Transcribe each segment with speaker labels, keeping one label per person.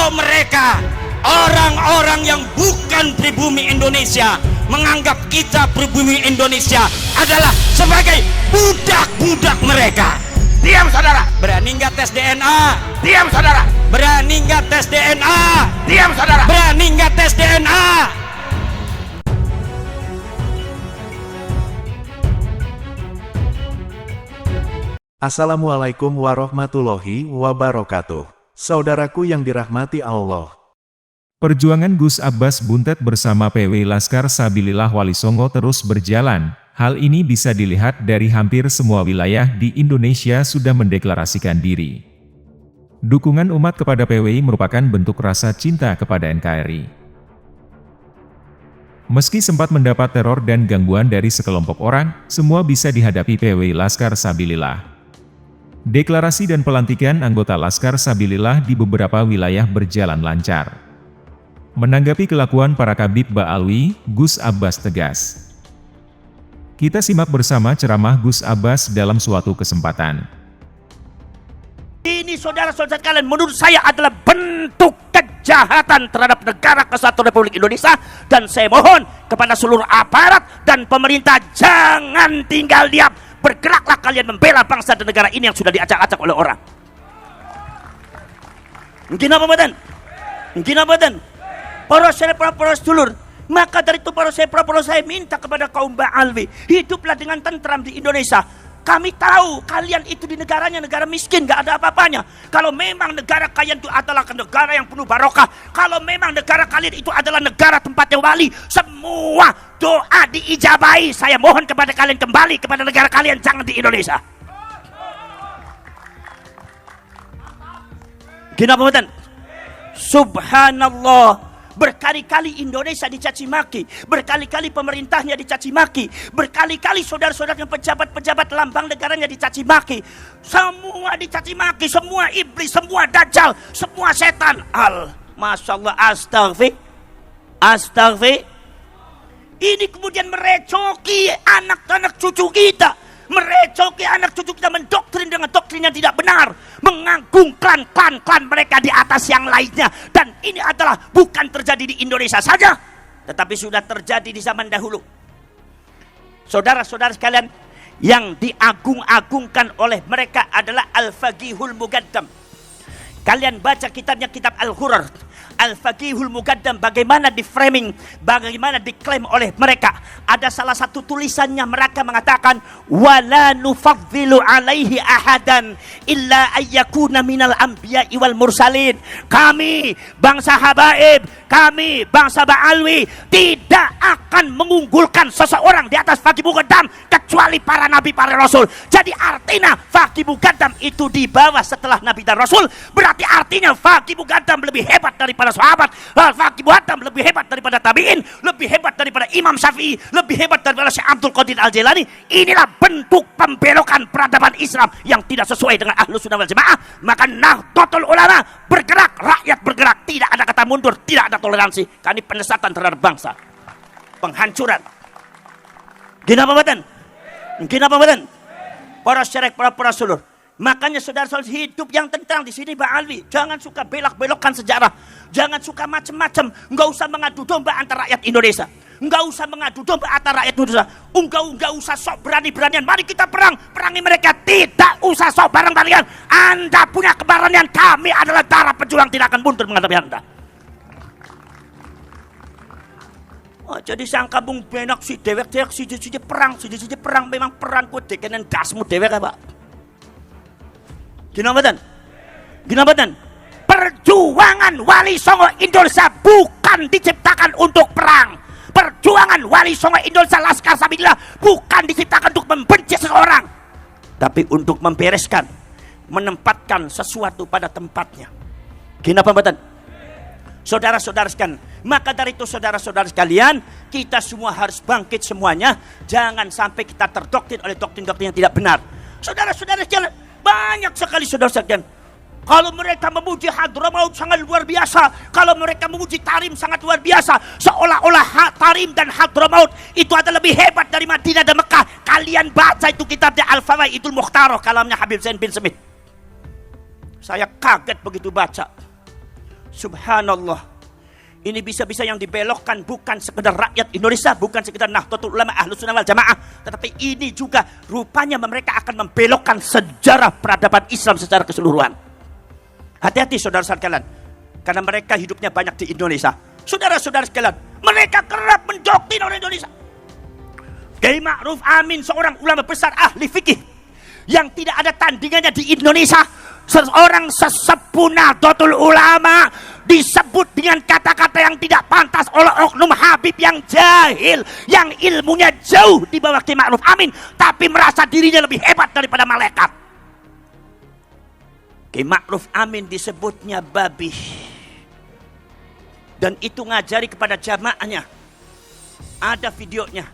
Speaker 1: Kalau mereka orang-orang yang bukan pribumi Indonesia menganggap kita pribumi Indonesia adalah sebagai budak-budak mereka.
Speaker 2: Diam saudara.
Speaker 1: Berani nggak tes DNA?
Speaker 2: Diam saudara.
Speaker 1: Berani nggak tes DNA?
Speaker 2: Diam saudara.
Speaker 1: Berani nggak tes DNA?
Speaker 3: Assalamualaikum warahmatullahi wabarakatuh. Saudaraku yang dirahmati Allah.
Speaker 4: Perjuangan Gus Abbas Buntet bersama PW Laskar Sabilillah Wali Songo terus berjalan. Hal ini bisa dilihat dari hampir semua wilayah di Indonesia sudah mendeklarasikan diri. Dukungan umat kepada PWI merupakan bentuk rasa cinta kepada NKRI. Meski sempat mendapat teror dan gangguan dari sekelompok orang, semua bisa dihadapi PWI Laskar Sabilillah. Deklarasi dan pelantikan anggota Laskar Sabilillah di beberapa wilayah berjalan lancar. Menanggapi kelakuan para Kabid Ba'alwi, Gus Abbas tegas. Kita simak bersama ceramah Gus Abbas dalam suatu kesempatan.
Speaker 2: Ini saudara-saudara kalian menurut saya adalah bentuk kejahatan terhadap negara kesatuan Republik Indonesia, dan saya mohon kepada seluruh aparat dan pemerintah jangan tinggal diam. Bergeraklah kalian membela bangsa dan negara ini yang sudah diacak-acak oleh orang. Mungkin apa badan? Mungkin apa badan? Para sedulur, maka dari itu para saya minta kepada kaum Ba'alwi, hiduplah dengan tentram di Indonesia. Kami tahu kalian itu di negaranya negara miskin, gak ada apa-apanya. Kalau memang negara kalian itu adalah negara yang penuh barokah, kalau memang negara kalian itu adalah negara tempatnya wali, semua doa diijabahi. Saya mohon kepada kalian kembali kepada negara kalian, jangan di Indonesia. Gini apa betul? Subhanallah. Berkali-kali Indonesia dicaci maki, berkali-kali pemerintahnya dicaci maki, berkali-kali saudara-saudara yang pejabat-pejabat lambang negaranya dicaci maki. Semua dicaci maki, semua iblis, semua dajjal, semua setan. Masya Allah, astagfir. Ini kemudian merecoki anak-anak cucu kita, merecoki anak cucu kita, mendoktrin dengan doktrin yang tidak benar, mengagungkan klan-klan mereka di atas yang lainnya. Dan ini adalah bukan terjadi di Indonesia saja, tetapi sudah terjadi di zaman dahulu. Saudara-saudara sekalian, yang diagung-agungkan oleh mereka adalah Al-Faqihul Muqaddam. Kalian baca kitabnya, kitab Al-Ghurar, Al-Faqihul Muqaddam, bagaimana di framing, bagaimana diklaim oleh mereka. Ada salah satu tulisannya mereka mengatakan, wala nufaddilu alaihi ahadan illa ayyakuna minal anbiya'i wal mursalin. Kami bangsa Habaib, kami bangsa Ba'alwi tidak akan mengunggulkan seseorang di atas Faqih Muqaddam kecuali para nabi, para rasul. Jadi artinya Faqih Muqaddam itu di bawah setelah nabi dan rasul. Berarti artinya Faqih Muqaddam lebih hebat daripada sahabat, Faqih Muqaddam lebih hebat daripada tabi'in, lebih hebat daripada Imam Syafi'i, lebih hebat daripada Syekh Abdul Qadir Al-Jailani. Inilah bentuk pembelokan peradaban Islam yang tidak sesuai dengan Ahlus Sunnah wal Jamaah. Maka Nahdlatul Ulama bergerak, rakyat bergerak, tidak ada kata mundur, tidak ada toleransi. Karena ini penyesatan terhadap bangsa, penghancuran. Gini apa badan? Gini apa badan? Para syarek, para sulur. Makanya saudara-saudara hidup yang tentang di sini Ba'alwi, jangan suka belok-belokkan sejarah, jangan suka macam-macam, enggak usah mengadu domba antara rakyat Indonesia, enggak usah mengadu domba antara rakyat Indonesia, enggak usah sok berani-beranian. Mari kita perangi mereka, tidak usah sok bareng-barengan. Anda punya keberanian, kami adalah darah pejuang, tidak akan mundur menghadapi Anda. Oh, jadi sangka bung benak si dewek-dewek si perang, memang perang ku dekenen dasmu dewek apa? Gina badan? Perjuangan Wali Songo Indonesia bukan diciptakan untuk perang. Perjuangan Wali Songo Indonesia Laskar Sabilillah bukan diciptakan untuk membenci seseorang, tapi untuk membereskan, menempatkan sesuatu pada tempatnya. Gina badan? Saudara-saudara sekalian, maka dari itu saudara-saudara sekalian, kita semua harus bangkit semuanya. Jangan sampai kita terdoktrin oleh doktrin-doktrin yang tidak benar. Saudara-saudara sekalian, banyak sekali saudara sekalian, kalau mereka memuji Hadramaut sangat luar biasa, kalau mereka memuji Tarim sangat luar biasa, seolah-olah Tarim dan Hadramaut itu adalah lebih hebat dari Madinah dan Mekah. Kalian baca itu kitabnya Al-Fawaidul Mukhtarah, kalamnya Habib Zain bin Smith. Saya kaget begitu baca. Subhanallah. Ini bisa-bisa yang dibelokkan bukan sekedar rakyat Indonesia, bukan sekedar Nahdlatul Ulama Ahlus Sunnah wal Jamaah, tetapi ini juga rupanya mereka akan membelokkan sejarah peradaban Islam secara keseluruhan. Hati-hati saudara sekalian, karena mereka hidupnya banyak di Indonesia. Saudara-saudara sekalian, mereka kerap mendoktrin orang Indonesia. Kiai Ma'ruf Amin, seorang ulama besar ahli fikih yang tidak ada tandingannya di Indonesia, seorang sesepuh Nahdlatul Ulama, disebut dengan kata-kata yang tidak pantas oleh oknum Habib yang jahil, yang ilmunya jauh di bawah Kiai Ma'ruf Amin, tapi merasa dirinya lebih hebat daripada malaikat. Kiai Ma'ruf Amin disebutnya babi, dan itu ngajari kepada jamaahnya. Ada videonya.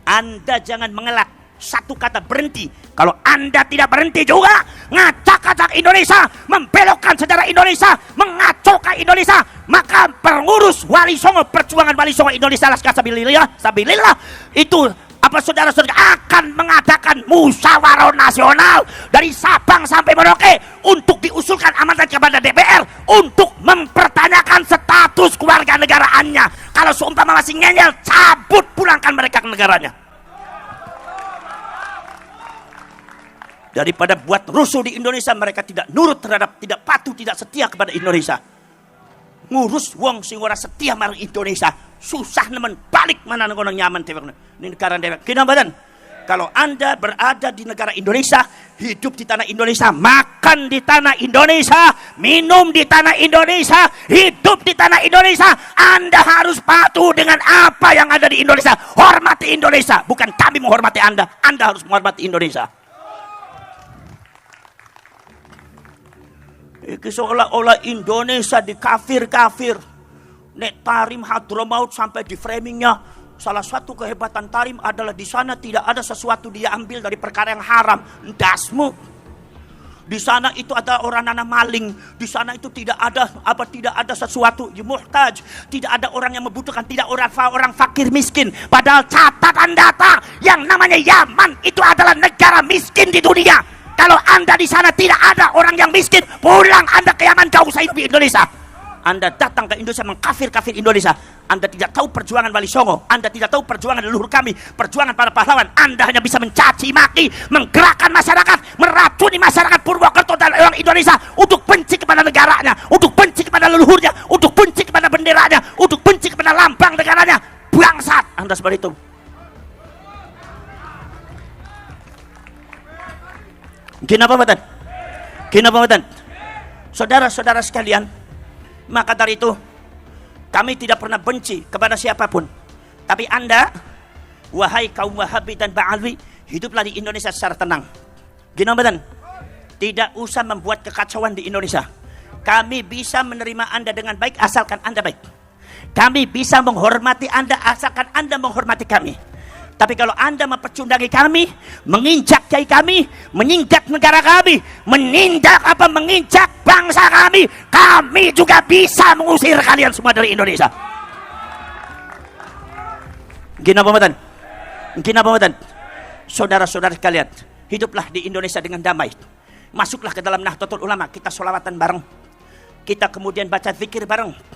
Speaker 2: Anda jangan mengelak, satu kata berhenti. Kalau Anda tidak berhenti juga ngacak-ngacak Indonesia, membelokkan sejarah Indonesia, mengacaukan Indonesia, maka pengurus Wali Songo, perjuangan Wali Songo Indonesia Laskar Sabilillah itu saudara-saudara akan mengadakan musyawarah nasional dari Sabang sampai Merauke untuk diusulkan amanat kepada DPR untuk mempertanyakan status keluarga negaraannya. Kalau seumpama masih ngeyel, cabut, pulangkan mereka ke negaranya. Daripada buat rusuh di Indonesia, mereka tidak nurut terhadap, tidak patuh, tidak setia kepada Indonesia. Ngurus wong sing ora setia marang Indonesia, susah nemen balik mana ngono nyaman tewek. Ini negara dewek. Kinambadan. Kalau Anda berada di negara Indonesia, hidup di tanah Indonesia, makan di tanah Indonesia, minum di tanah Indonesia, hidup di tanah Indonesia, Anda harus patuh dengan apa yang ada di Indonesia. Hormati Indonesia, bukan kami menghormati Anda. Anda harus menghormati Indonesia. Iki seolah-olah Indonesia di kafir-kafir. Nek Tarim Hadramaut sampai di framingnya, salah satu kehebatan Tarim adalah di sana tidak ada sesuatu dia ambil dari perkara yang haram. Dasmu. Di sana itu ada orang nana maling. Di sana itu tidak ada sesuatu muhtaj. Tidak ada orang yang membutuhkan, tidak orang fakir miskin. Padahal catatan data yang namanya Yaman itu adalah negara miskin di dunia. Kalau Anda di sana tidak ada orang yang miskin, pulang Anda ke Yaman, gak usah hidup di Indonesia. Anda datang ke Indonesia mengkafir-kafir Indonesia. Anda tidak tahu perjuangan Wali Songo, Anda tidak tahu perjuangan leluhur kami, perjuangan para pahlawan. Anda hanya bisa mencaci maki, menggerakkan masyarakat, meracuni masyarakat Purwokerto dan orang Indonesia untuk benci kepada negaranya, untuk benci kepada leluhurnya, untuk benci kepada benderanya, untuk benci kepada lambang negaranya. Bangsat Anda seperti itu. Kenapa badan? Saudara-saudara sekalian, maka dari itu kami tidak pernah benci kepada siapapun. Tapi Anda, wahai kaum Wahabi dan Ba'alwi, hiduplah di Indonesia secara tenang. Kenapa badan? Tidak usah membuat kekacauan di Indonesia. Kami bisa menerima Anda dengan baik asalkan Anda baik. Kami bisa menghormati Anda asalkan Anda menghormati kami. Tapi kalau Anda mempecundangi kami, menginjak kiai kami, menginjak negara kami, menginjak bangsa kami juga bisa mengusir kalian semua dari Indonesia. Kenapa badan? Saudara-saudara sekalian, hiduplah di Indonesia dengan damai. Masuklah ke dalam Nahdlatul Ulama, kita sholawatan bareng. Kita kemudian baca zikir bareng.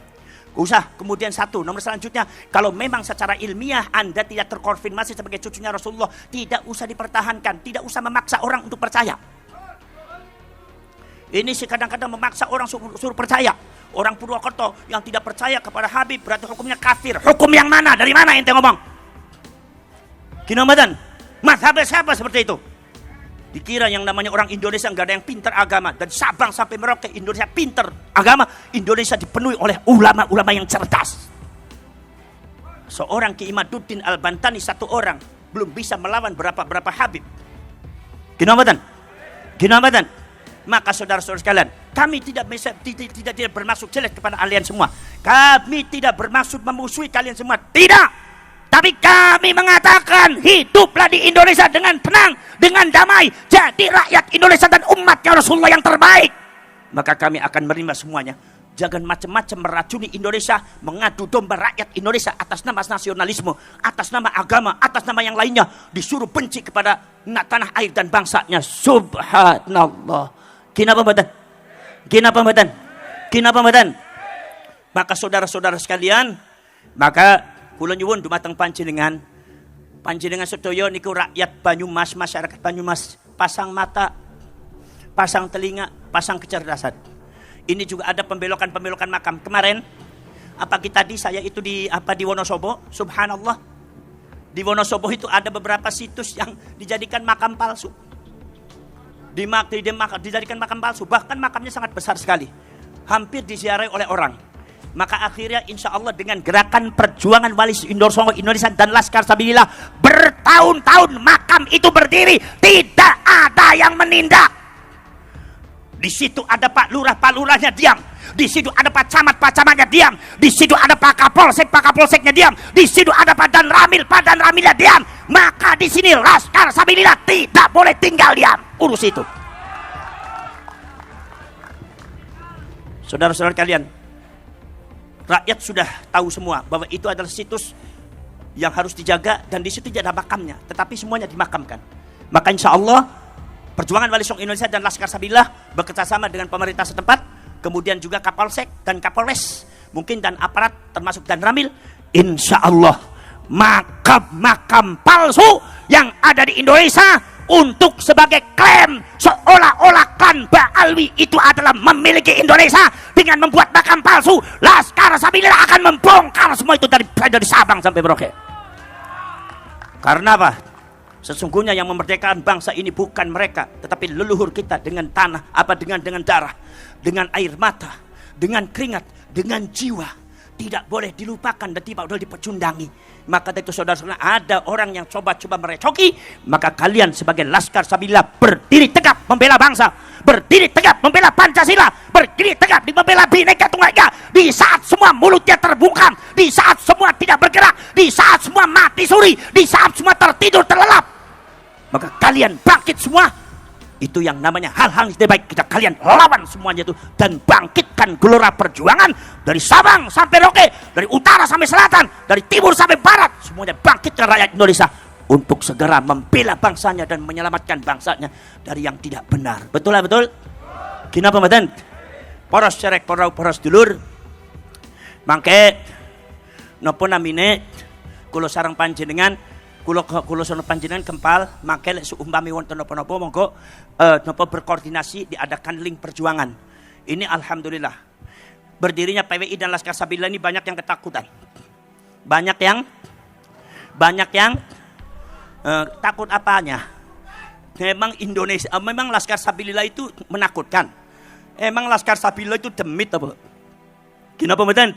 Speaker 2: Kemudian nomor selanjutnya, kalau memang secara ilmiah Anda tidak terkonfirmasi sebagai cucunya Rasulullah, tidak usah dipertahankan, tidak usah memaksa orang untuk percaya. Ini sih kadang-kadang memaksa orang suruh percaya. Orang Purwokerto yang tidak percaya kepada Habib berarti hukumnya kafir. Hukum yang mana? Dari mana ente ngomong? Kinamadan, mazhab siapa seperti itu? Dikira yang namanya orang Indonesia nggak ada yang pintar agama. Dan Sabang sampai Merauke Indonesia pintar agama. Indonesia dipenuhi oleh ulama-ulama yang cerdas. Seorang Ki Imaduddin Al-Bantani, satu orang belum bisa melawan berapa Habib. Kinamadan. Maka saudara-saudara sekalian, kami tidak bermaksud jelek kepada kalian semua. Kami tidak bermaksud memusuhi kalian semua. Tidak. Tapi kami mengatakan hiduplah di Indonesia dengan tenang, dengan damai. Jadi rakyat Indonesia dan umatnya Rasulullah yang terbaik. Maka kami akan menerima semuanya. Jangan macam-macam meracuni Indonesia, mengadu domba rakyat Indonesia atas nama nasionalisme, atas nama agama, atas nama yang lainnya. Disuruh benci kepada tanah air dan bangsanya. Subhanallah. Kenapa badan? Maka saudara-saudara sekalian, maka kula nyuwun dumateng panjenengan sedaya niku rakyat Banyumas, masyarakat Banyumas, pasang mata, pasang telinga, pasang kecerdasan. Ini juga ada pembelokan-pembelokan makam. Kemarin pagi tadi saya itu di Wonosobo, subhanallah. Di Wonosobo itu ada beberapa situs yang dijadikan makam palsu. Dijadikan makam palsu, bahkan makamnya sangat besar sekali. Hampir diziarahi oleh orang. Maka akhirnya insya Allah dengan gerakan perjuangan Wali Songo Indonesia dan Laskar Sabilillah, bertahun-tahun makam itu berdiri, tidak ada yang menindak. Di situ ada Pak Lurahnya diam. Di situ ada Pak Camatnya diam. Di situ ada Pak Kapolseknya diam. Di situ ada Pak Danramilnya diam. Maka di sini Laskar Sabilillah tidak boleh tinggal diam. Urus itu. Saudara-saudara kalian, rakyat sudah tahu semua bahwa itu adalah situs yang harus dijaga dan di situ tidak ada makamnya, tetapi semuanya dimakamkan. Maka insya Allah perjuangan Wali Songo Indonesia dan Laskar Sabilillah bekerjasama dengan pemerintah setempat, kemudian juga Kapolsek dan Kapolres, mungkin dan aparat termasuk Danramil, insya Allah makam-makam palsu yang ada di Indonesia untuk sebagai klaim seolah-olah klan Ba'alwi itu adalah memiliki Indonesia dengan membuat makam palsu, Laskar Sabilillah akan membongkar semua itu dari Sabang sampai Merauke. Karena apa? Sesungguhnya yang memerdekakan bangsa ini bukan mereka, tetapi leluhur kita dengan tanah, dengan darah, dengan air mata, dengan keringat, dengan jiwa. Tidak boleh dilupakan dan tidak boleh dipecundangi. Maka itu saudara-saudara, ada orang yang coba-coba merecoki, maka kalian sebagai Laskar Sabilillah berdiri tegap membela bangsa, berdiri tegap membela Pancasila, berdiri tegap membela Bhinneka Tunggal Ika. Di saat semua mulutnya terbungkam, di saat semua tidak bergerak, di saat semua mati suri, di saat semua tertidur terlelap, maka kalian bangkit semua. Itu yang namanya hal-hal yang baik, kita kalian lawan semuanya itu dan bangkitkan gelora perjuangan dari Sabang sampai Merauke, dari utara sampai selatan, dari timur sampai barat, semuanya bangkitkan rakyat Indonesia untuk segera membela bangsanya dan menyelamatkan bangsanya dari yang tidak benar. Betul lah, betul? Kenapa mboten? Poros cerek poros dulur. Mangke napa namine kula sareng panjenengan, kula sono panjenengan kempal mangke lek seumpami wonten napa-napa monggo napa berkoordinasi diadakan link perjuangan. Ini alhamdulillah. Berdirinya PWI dan Laskar Sabilillah ini banyak yang ketakutan. Banyak yang takut apanya? Memang Laskar Sabilillah itu menakutkan. Emang Laskar Sabilillah itu demit apa? Kenapa mboten?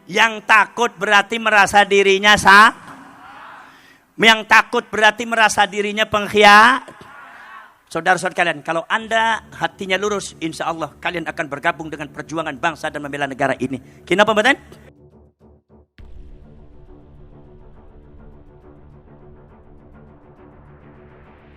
Speaker 2: Yang takut berarti merasa dirinya yang takut berarti merasa dirinya pengkhianat. Saudara-saudara kalian, kalau Anda hatinya lurus, insya Allah kalian akan bergabung dengan perjuangan bangsa dan membela negara ini. Kenapa mboten?